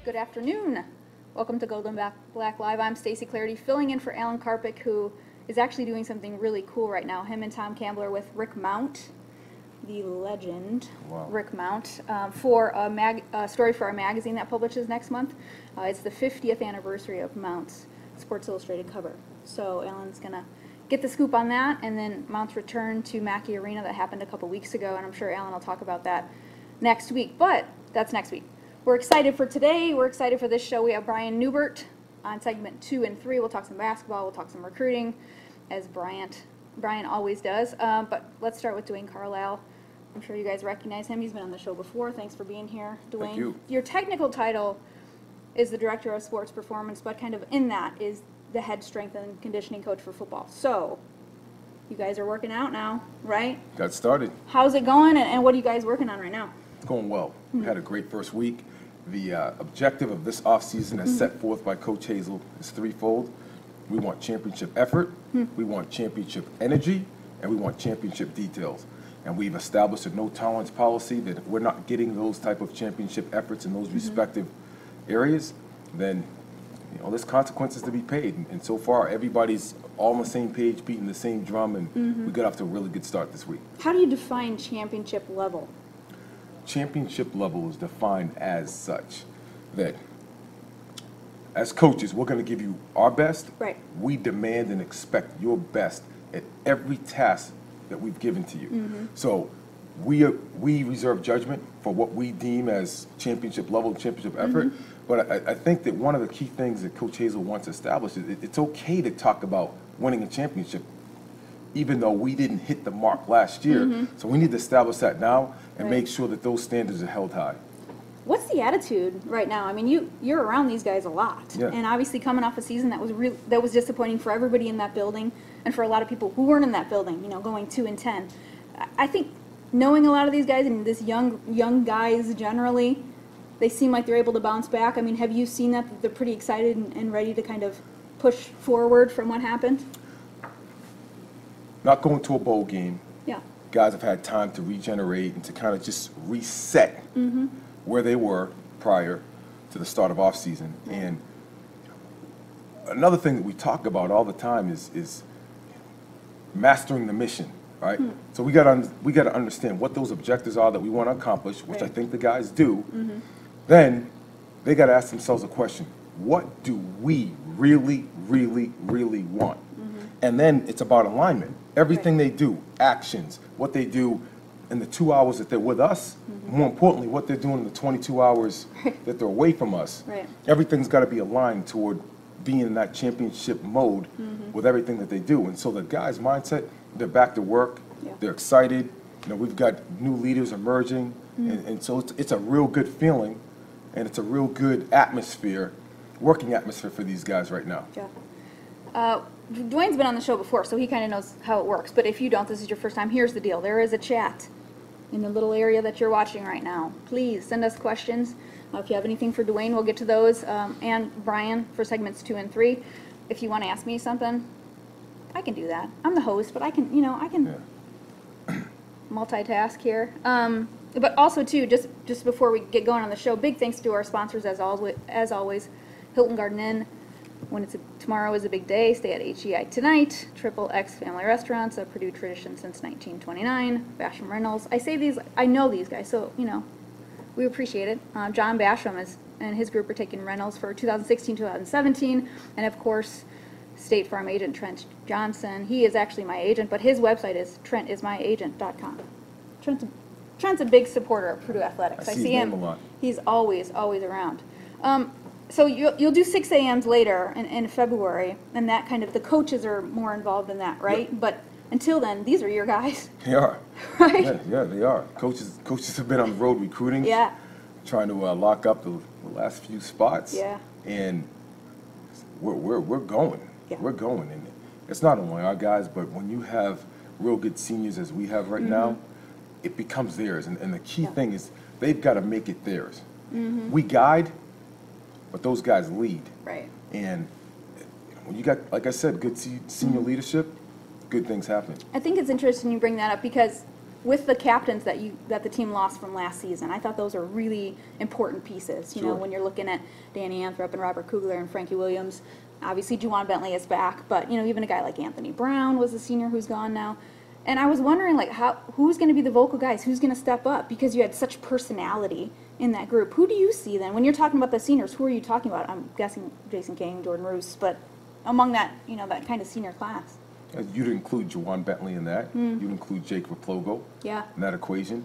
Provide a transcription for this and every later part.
Good afternoon. Welcome to Golden Black Live. I'm Stacy Clarity, filling in for Alan Karpick, who is actually doing something really cool right now. Him and Tom Campbell are with Rick Mount, the legend. Wow. Rick Mount, for a story for our magazine that publishes next month. It's the 50th anniversary of Mount's Sports Illustrated cover. So Alan's going to get the scoop on that, and then Mount's return to Mackey Arena that happened a couple weeks ago, and I'm sure Alan will talk about that next week, but that's next week. We're excited for today. We're excited for this show. We have Brian Newbert on segment 2 and 3. We'll talk some basketball. We'll talk some recruiting, as Brian always does. But let's start with Duane Carlisle. I'm sure you guys recognize him. He's been on the show before. Thanks for being here, Duane. Thank you. Your technical title is the Director of Sports Performance, but kind of in that is the head strength and conditioning coach for football. So you guys are working out now, right? Got started. How's it going, and what are you guys working on right now? It's going well. We had a great first week. The objective of this offseason as set forth by Coach Hazel is threefold. We want championship effort, we want championship energy, and we want championship details. And we've established a no-tolerance policy that if we're not getting those type of championship efforts in those respective areas, then there's consequences to be paid. And so far, everybody's all on the same page, beating the same drum, and we got off to a really good start this week. How do you define championship level? Championship level is defined as such that as coaches, we're going to give you our best. Right. We demand and expect your best at every task that we've given to you. So we reserve judgment for what we deem as championship level, championship effort. But I think that one of the key things that Coach Hazel wants to establish is it's okay to talk about winning a championship, even though we didn't hit the mark last year. So we need to establish that now and make sure that those standards are held high. What's the attitude right now? I mean, you're around these guys a lot, and obviously coming off a season that was disappointing for everybody in that building, and for a lot of people who weren't in that building. Going 2-10. I think knowing a lot of these guys and this young guys generally, they seem like they're able to bounce back. I mean, have you seen that they're pretty excited and ready to kind of push forward from what happened? Not going to a bowl game. Yeah. Guys have had time to regenerate and to kind of just reset where they were prior to the start of off season. And another thing that we talk about all the time is mastering the mission, right? So we got to understand what those objectives are that we want to accomplish, which I think the guys do. Then they got to ask themselves a question: what do we really, really, really want? And then it's about alignment. Everything they do, actions, what they do in the 2 hours that they're with us, more importantly, what they're doing in the 22 hours that they're away from us, everything's got to be aligned toward being in that championship mode with everything that they do. And so the guys' mindset, they're back to work, they're excited. We've got new leaders emerging, and so it's a real good feeling, and it's a real good atmosphere, working atmosphere for these guys right now. Duane's been on the show before, so he kind of knows how it works. But if you don't, this is your first time, here's the deal. There is a chat in the little area that you're watching right now. Please send us questions. If you have anything for Duane, we'll get to those. And Brian for segments 2 and 3. If you want to ask me something, I can do that. I'm the host, but I can multitask here. But also, too, just before we get going on the show, big thanks to our sponsors, as always, Hilton Garden Inn. Tomorrow is a big day. Stay at HEI tonight. Triple X Family Restaurants, a Purdue tradition since 1929. Basham Reynolds. I know these guys, so we appreciate it. John Basham and his group are taking rentals for 2016-2017, and of course, State Farm agent Trent Johnson. He is actually my agent, but his website is trentismyagent.com. Trent's a big supporter of Purdue athletics. I see him a lot. He's always around. So you'll do 6 a.m.s later in February, and that kind of, the coaches are more involved in that, right? Yep. But until then, these are your guys. They are. Right? Yeah, they are. Coaches have been on the road recruiting, trying to lock up the last few spots. Yeah. And we're going. Yeah. We're going. And it's not only our guys, but when you have real good seniors as we have right now, it becomes theirs. And the key thing is they've got to make it theirs. We guide, but those guys lead. Right. And when you got, like I said, good senior leadership, good things happen. I think it's interesting you bring that up because with the captains that the team lost from last season, I thought those are really important pieces. You know, Sure. when you're looking at Danny Anthrop and Robert Kugler and Frankie Williams, obviously Juwan Bentley is back, but you know, even a guy like Anthony Brown was a senior who's gone now. And I was wondering, like, who's going to be the vocal guys? Who's going to step up? Because you had such personality in that group. Who do you see then? When you're talking about the seniors, who are you talking about? I'm guessing Jason King, Jordan Roos, but among that, you know, that kind of senior class. You'd include Juwan Bentley in that. You'd include Jake Raplogo Yeah. in that equation.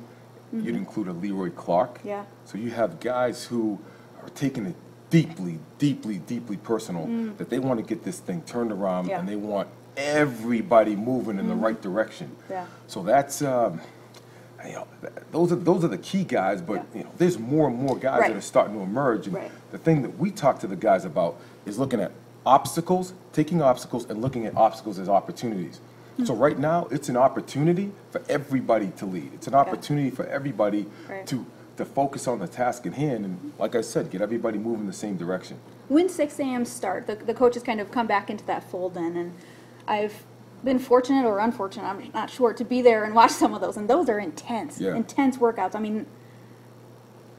You'd include a Leroy Clark. Yeah. So you have guys who are taking it deeply, deeply, deeply personal, that they want to get this thing turned around, Yeah. and they want everybody moving in the right direction. Yeah. So that's, you know, those are the key guys, but Yeah. you know, there's more and more guys Right. that are starting to emerge. And Right. the thing that we talk to the guys about is looking at obstacles, taking obstacles and looking at obstacles as opportunities. So right now, it's an opportunity for everybody to lead. It's an opportunity for everybody Right. to focus on the task at hand, and like I said, get everybody moving in the same direction. When 6 a.m. start, the coaches kind of come back into that fold then, and I've been fortunate or unfortunate, I'm not sure, to be there and watch some of those, and those are intense, Yeah. intense workouts. I mean,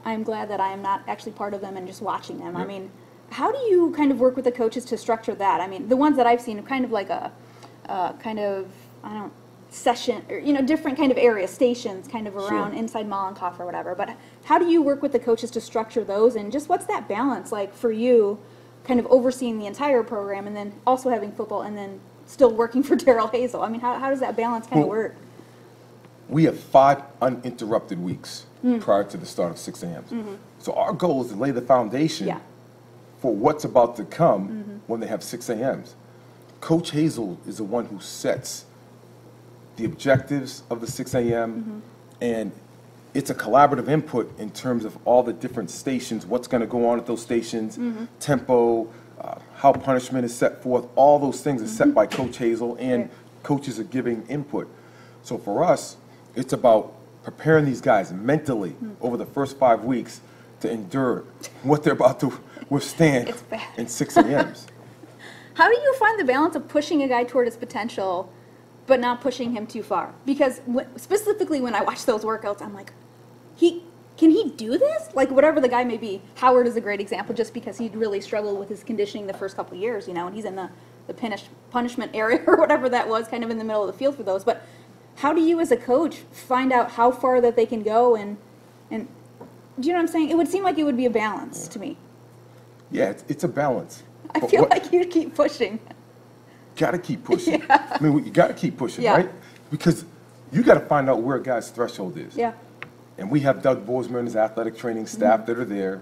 I'm glad that I am not actually part of them and just watching them. I Yeah. mean, how do you kind of work with the coaches to structure that? I mean, the ones that I've seen are kind of like a kind of, I don't know, session, or, you know, different kind of area, stations kind of around Sure. inside Mollenkoff or whatever. But how do you work with the coaches to structure those, and just what's that balance like for you, kind of overseeing the entire program and then also having football and then still working for Darrell Hazel? I mean, how does that balance kind of Well, work? We have 5 uninterrupted weeks prior to the start of 6 a.m. So our goal is to lay the foundation Yeah. for what's about to come when they have 6 a.m.s. Coach Hazel is the one who sets the objectives of the 6 a.m. And it's a collaborative input in terms of all the different stations, what's going to go on at those stations, tempo, how punishment is set forth. All those things are set by Coach Hazel, and Right. coaches are giving input. So for us, it's about preparing these guys mentally over the first 5 weeks to endure what they're about to withstand It's bad. in 6 a.m.s. How do you find the balance of pushing a guy toward his potential, but not pushing him too far? Because specifically when I watch those workouts, I'm like, can he do this? Like, whatever the guy may be. Howard is a great example, just because he'd really struggled with his conditioning the first couple of years, you know, and he's in the punishment area or whatever that was, kind of in the middle of the field for those. But how do you as a coach find out how far that they can go, and do you know what I'm saying? It would seem like it would be a balance to me. Yeah, it's a balance. I But feel what- like you keep pushing. Gotta keep pushing. I mean, you gotta keep pushing, Yeah. right? Because you gotta find out where a guy's threshold is. Yeah. And we have Doug Bozeman and his athletic training staff that are there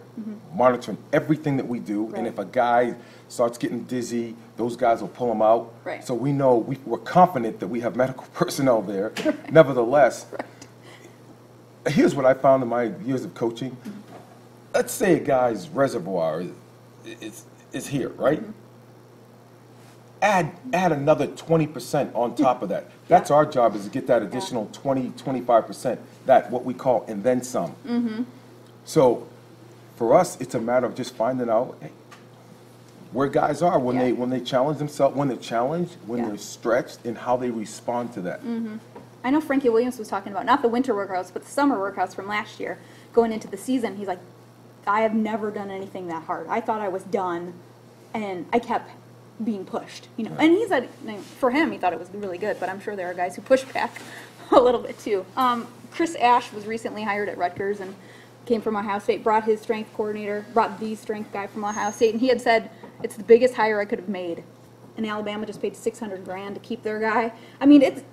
monitoring everything that we do. Right. And if a guy starts getting dizzy, those guys will pull him out. Right. So we know, we're confident that we have medical personnel there. Nevertheless, here's what I found in my years of coaching. Let's say a guy's reservoir is here, right? Add another 20% on top of that. That's our job, is to get that additional 20, 25%, that what we call and then some. So for us, it's a matter of just finding out where guys are when Yeah. they challenge themselves, when they're challenged, when Yeah. they're stretched, and how they respond to that. I know Frankie Williams was talking about not the winter workouts, but the summer workouts from last year. Going into the season, he's like, I have never done anything that hard. I thought I was done, and I kept being pushed, you know. And he said, for him, he thought it was really good, but I'm sure there are guys who push back a little bit too. Chris Ash was recently hired at Rutgers and came from Ohio State, brought the strength guy from Ohio State, and he had said, it's the biggest hire I could have made. And Alabama just paid $600,000 to keep their guy. I mean, it's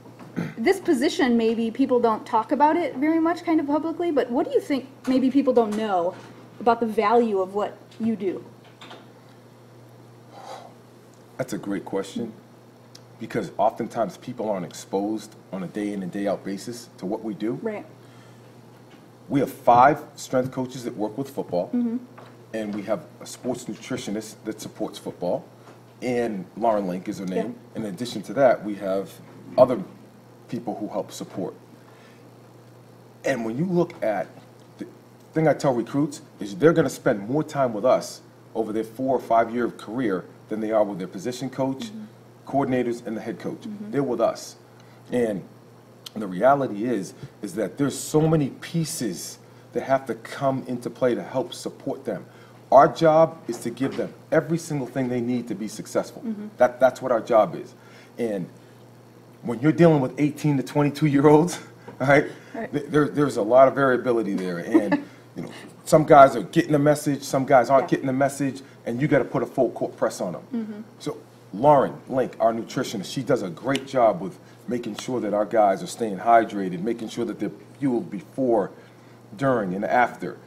this position, maybe people don't talk about it very much kind of publicly, but what do you think maybe people don't know about the value of what you do? That's a great question, because oftentimes people aren't exposed on a day in and day out basis to what we do. Right. We have 5 strength coaches that work with football, and we have a sports nutritionist that supports football, and Lauren Link is her name. In addition to that, we have other people who help support. And when you look at, the thing I tell recruits is they're going to spend more time with us over their 4 or 5 year career than they are with their position coach, coordinators, and the head coach. They're with us. And the reality is that there's so many pieces that have to come into play to help support them. Our job is to give them every single thing they need to be successful. That's what our job is. And when you're dealing with 18 to 22-year-olds, right, there's a lot of variability there. And you know, some guys are getting the message, some guys aren't getting the message, and you got to put a full court press on them. So Lauren Link, our nutritionist, she does a great job with making sure that our guys are staying hydrated, making sure that they're fueled before, during, and after.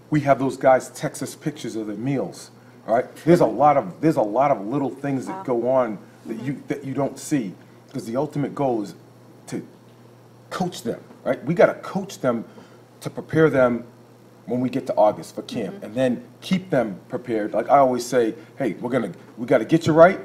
We have those guys text us pictures of their meals. All right, there's a lot of little things that go on that you don't see, because the ultimate goal is to coach them. Right, we got to coach them to prepare them when we get to August for camp, and then keep them prepared. Like I always say, hey, we got to get you right,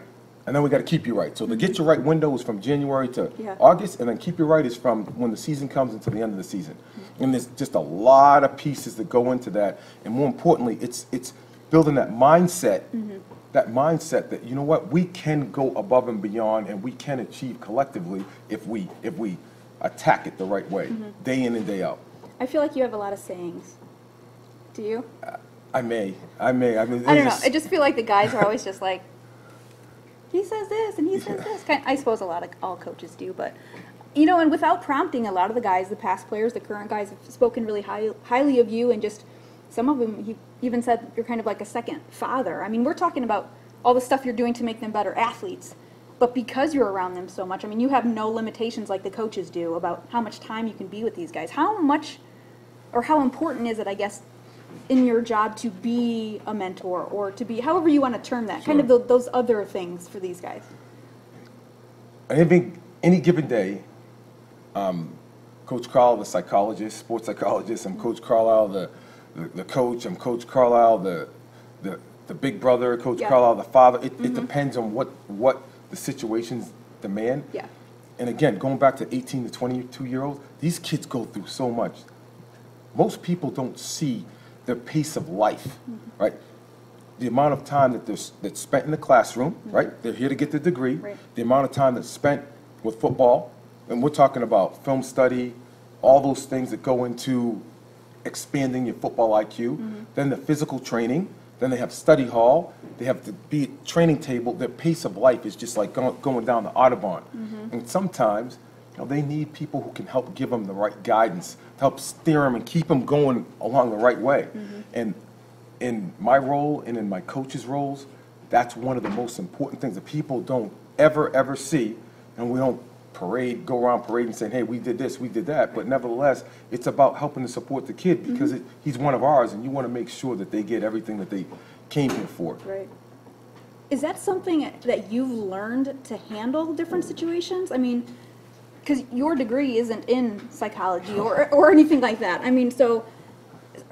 and then we got to keep you right. So the get you right window is from January to August, and then keep you right is from when the season comes until the end of the season. And there's just a lot of pieces that go into that, and more importantly, it's building that mindset, that, you know what, we can go above and beyond, and we can achieve collectively if we attack it the right way, day in and day out. I feel like you have a lot of sayings. Do you? I mean, I don't know. I just feel like the guys are always just like, he says this and he says this. I suppose all coaches do, but you know, and without prompting, a lot of the guys, the past players, the current guys, have spoken really highly of you, and just some of them, he even said you're kind of like a second father. I mean, we're talking about all the stuff you're doing to make them better athletes, but because you're around them so much, I mean, you have no limitations like the coaches do about how much time you can be with these guys. How much, or how important is it, I guess, in your job to be a mentor, or to be, however you want to term that, kind of those other things for these guys? Any given day, Coach Carlisle, the psychologist, sports psychologist, I'm Coach Carlisle, the coach, I'm Coach Carlisle, the big brother, Coach Carlisle, the father. It depends on what the situations demand. Yeah. And again, going back to 18 to 22-year-olds, these kids go through so much. Most people don't see their pace of life, right? The amount of time that's spent in the classroom, right? They're here to get the degree. Right. The amount of time that's spent with football, and we're talking about film study, all those things that go into expanding your football IQ. Then the physical training. Then they have study hall. They have to be at training table. Their pace of life is just like going down the Autobahn. And sometimes, you know, they need people who can help give them the right guidance, help steer them and keep them going along the right way. And in my role and in my coach's roles, that's one of the most important things that people don't ever see, and we don't go around parading saying, hey, we did this, we did that. But nevertheless, it's about helping to support the kid, because he's one of ours, and you want to make sure that they get everything that they came here for. Right. Is that something that you've learned to handle different situations? I mean, because your degree isn't in psychology or anything like that. I mean, so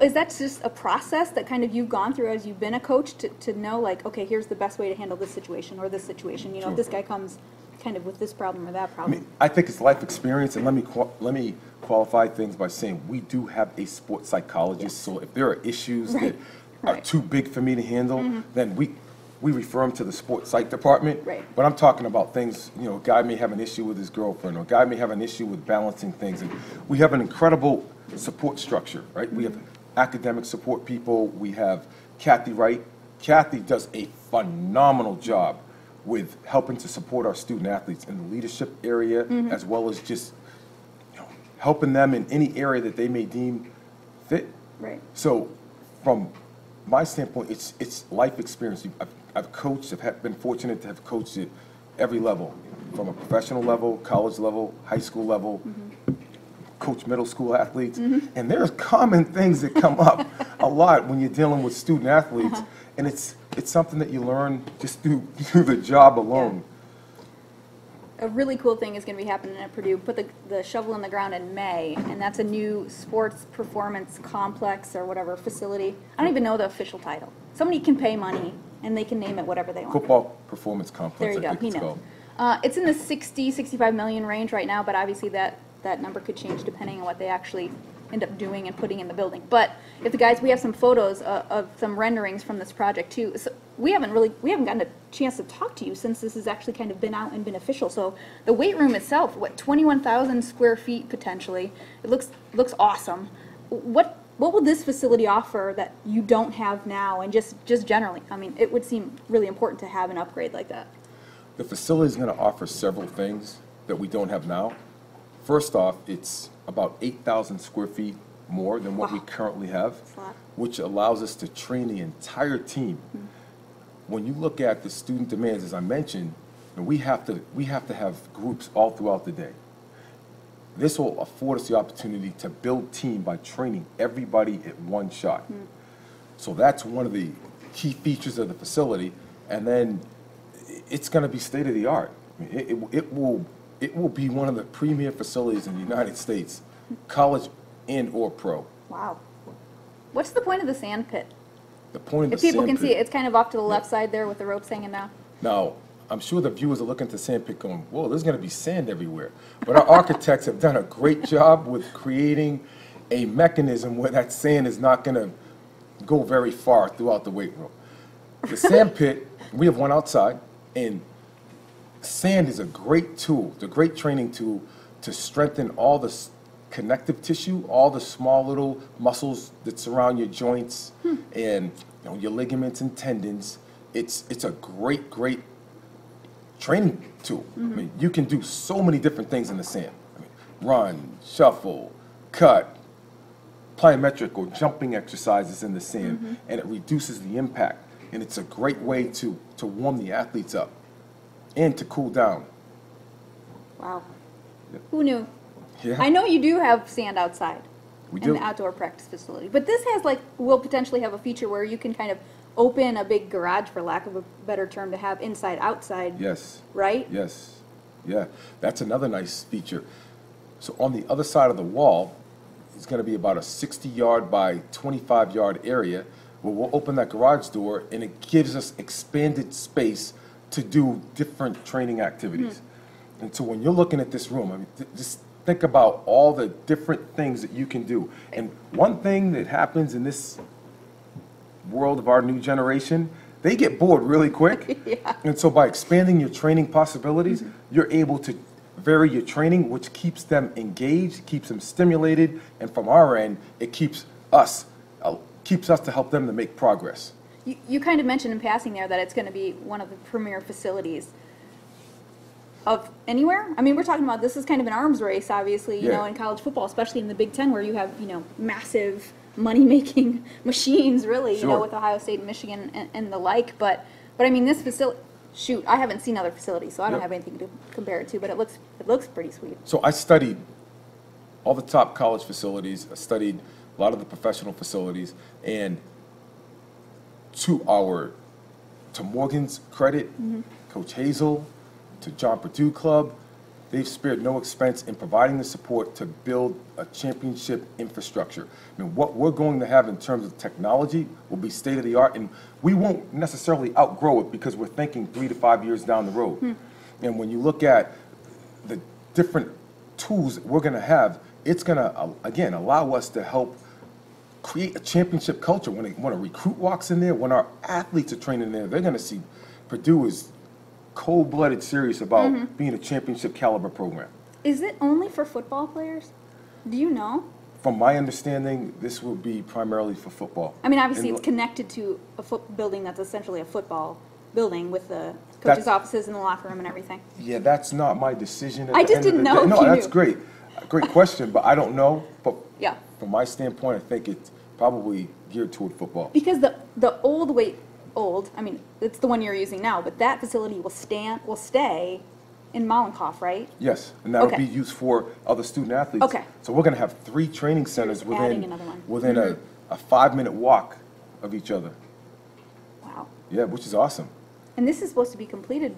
is that just a process that kind of you've gone through as you've been a coach to know, like, okay, here's the best way to handle this situation or this situation? You know, if this guy comes kind of with this problem or that problem. I think it's life experience, and let me qualify things by saying we do have a sports psychologist. So if there are issues that are too big for me to handle, then we refer them to the sports psych department. Right. But I'm talking about things, you know, a guy may have an issue with his girlfriend, or a guy may have an issue with balancing things, and we have an incredible support structure, right? We have academic support people. We have Kathy Wright. Kathy does a phenomenal job with helping to support our student athletes in the leadership area, as well as just, you know, helping them in any area that they may deem fit. Right. So from my standpoint, it's life experience. I've coached, I've been fortunate to have coached at every level, from a professional level, college level, high school level, coach middle school athletes, and there's common things that come up a lot when you're dealing with student athletes, and it's something that you learn just through the job alone. A really cool thing is going to be happening at Purdue. Put the shovel in the ground in May, and that's a new sports performance complex or whatever facility. I don't even know the official title. Somebody can pay money, and they can name it whatever they want. Football performance complex. There you go. He knows. It's in the 65 million range right now, but obviously that number could change depending on what they actually end up doing and putting in the building. But if the guys, we have some photos of some renderings from this project too. So we haven't gotten a chance to talk to you since this has actually kind of been out and been official. So the weight room itself, 21,000 square feet potentially. It looks awesome. What will this facility offer that you don't have now, and just generally? I mean, it would seem really important to have an upgrade like that. The facility is going to offer several things that we don't have now. First off, it's about 8,000 square feet more than what we currently have, which allows us to train the entire team. When you look at the student demands, as I mentioned, we have to have groups all throughout the day. This will afford us the opportunity to build team by training everybody at one shot. So that's one of the key features of the facility, and then it's going to be state of the art. I mean, it will be one of the premier facilities in the United States, college and or pro. Wow. What's the point of the sand pit? The point of the If people sand can pit, see it, it's kind of off to the left side there with the ropes hanging down. Now, I'm sure the viewers are looking at the sand pit going, whoa, there's going to be sand everywhere. But our architects have done a great job with creating a mechanism where that sand is not going to go very far throughout the weight room. The sand pit, we have one outside, and sand is a great tool, the great training tool to strengthen all the connective tissue, all the small little muscles that surround your joints and your ligaments and tendons. It's a great training tool. I mean, you can do so many different things in the sand. I mean, run, shuffle, cut, plyometric or jumping exercises in the sand, and it reduces the impact. And it's a great way to warm the athletes up and to cool down. Wow. Yep. Who knew? Yeah. I know you do have sand outside We in do. the outdoor practice facility, but this will potentially have a feature where you can kind of open a big garage, for lack of a better term, to have inside outside. Yes. Right? Yes. Yeah. That's another nice feature. So on the other side of the wall is going to be about a 60-yard by 25-yard area where we'll open that garage door, and it gives us expanded space to do different training activities. And so when you're looking at this room, I mean, just think about all the different things that you can do. And one thing that happens in this world of our new generation, they get bored really quick. Yeah. And so by expanding your training possibilities, you're able to vary your training, which keeps them engaged, keeps them stimulated, and from our end, it keeps us to help them to make progress. You kind of mentioned in passing there that it's going to be one of the premier facilities of anywhere. I mean, we're talking about this is kind of an arms race, obviously, you know, in college football, especially in the Big Ten, where you have, massive money-making machines, really, Sure. with Ohio State and Michigan and the like. But I mean, this facility, shoot, I haven't seen other facilities, so I don't Yep. have anything to compare it to, but it looks pretty sweet. So I studied all the top college facilities. I studied a lot of the professional facilities, and to Morgan's credit, Coach Hazel, to John Purdue Club, they've spared no expense in providing the support to build a championship infrastructure. I mean, what we're going to have in terms of technology will be state of the art, and we won't necessarily outgrow it because we're thinking 3 to 5 years down the road. And when you look at the different tools that we're going to have, it's going to, again, allow us to help create a championship culture. When a recruit walks in there, when our athletes are training there, they're going to see Purdue is cold-blooded serious about being a championship caliber program. Is it only for football players? Do you know? From my understanding, this will be primarily for football. I mean, obviously, And it's connected to a building that's essentially a football building with the coaches' offices and the locker room and everything. Yeah, that's not my decision. At I the just end of didn't the know day. if No, you that's knew. great. Great question, but I don't know. But Yeah. from my standpoint, I think it's probably geared toward football. Because the old, I mean, it's the one you're using now, but that facility will stay in Mollenkopf, right? Yes, and that'll Okay. be used for other student athletes. Okay. So we're going to have 3 training centers You're adding another one. within a 5-minute walk of each other. Wow. Yeah, which is awesome. And this is supposed to be completed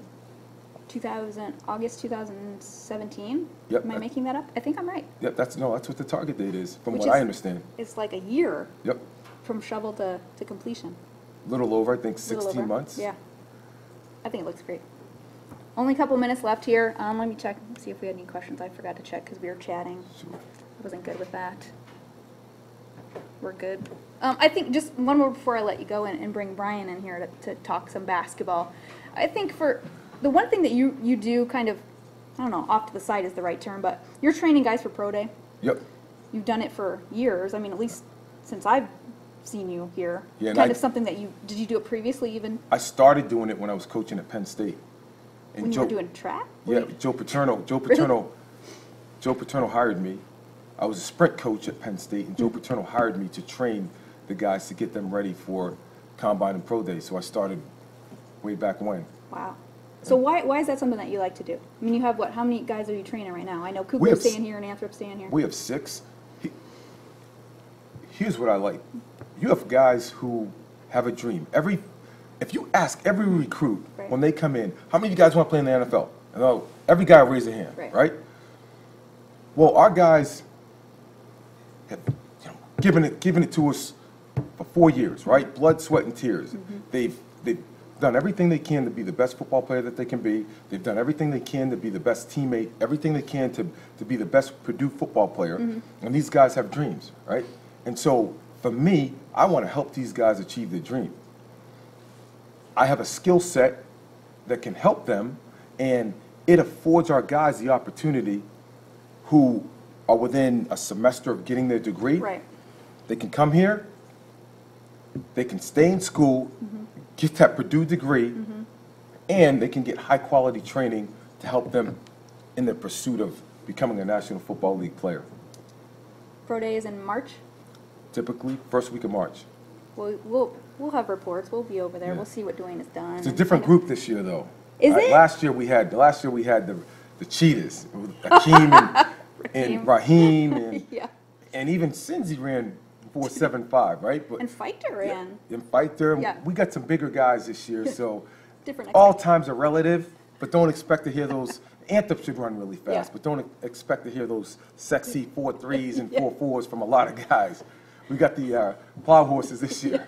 August 2017? Yep. Am I making that up? I think I'm right. Yep, that's what the target date is, from Which what is- I understand. It's like a year Yep, from shovel to completion. little over, I think, Little 16 over. months. Yeah. I think it looks great. Only a couple minutes left here. Let me check, see if we had any questions. I forgot to check because we were chatting. Sure. I wasn't good with that. We're good. I think just one more before I let you go and bring Brian in here to talk some basketball. I think for the one thing that you do kind of, I don't know, off to the side is the right term, but you're training guys for pro day. Yep. You've done it for years. I mean, at least since I've seen you here. Yeah, kind of something that did you do it previously even? I started doing it when I was coaching at Penn State. And When you were doing track? Yeah, Joe Paterno hired me. I was a sprint coach at Penn State, and Joe Paterno hired me to train the guys to get them ready for Combine and Pro Day. So I started way back when. Wow. So why is that something that you like to do? I mean, you have what? How many guys are you training right now? I know Cooper's staying here and Anthrop's staying here. We have 6. Here's what I like. You have guys who have a dream. If you ask every recruit when they come in, how many of you guys want to play in the NFL? And every guy will raise their hand, right? Well, our guys have given it to us for 4 years, right? Blood, sweat, and tears. They've done everything they can to be the best football player that they can be. They've done everything they can to be the best teammate, everything they can to be the best Purdue football player. And these guys have dreams, right? And so for me, I want to help these guys achieve their dream. I have a skill set that can help them, and it affords our guys the opportunity who are within a semester of getting their degree. They can come here, they can stay in school, get that Purdue degree, and they can get high-quality training to help them in their pursuit of becoming a National Football League player. Pro Day is in March? Typically, first week of March. We'll have reports. We'll be over there. Yeah. We'll see what Duane has done. It's a different group this year, though. Is it? Last year we had the Cheetahs, Akeem and Raheem and even Cindy ran 4.75, right? But and Fighter ran. And Fighter. Yeah. We got some bigger guys this year, so Different all times are relative, but don't expect to hear those. Anthem should run really fast, but don't expect to hear those sexy 4.3s and 4.4s from a lot of guys. We got the plow horses this year.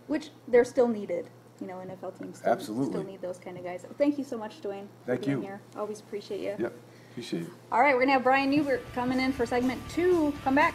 Which they're still needed. You know, NFL teams still need those kind of guys. Thank you so much, Duane, for being here. Always appreciate you. Yep, appreciate it. All right, we're going to have Brian Newbert coming in for segment 2. Come back.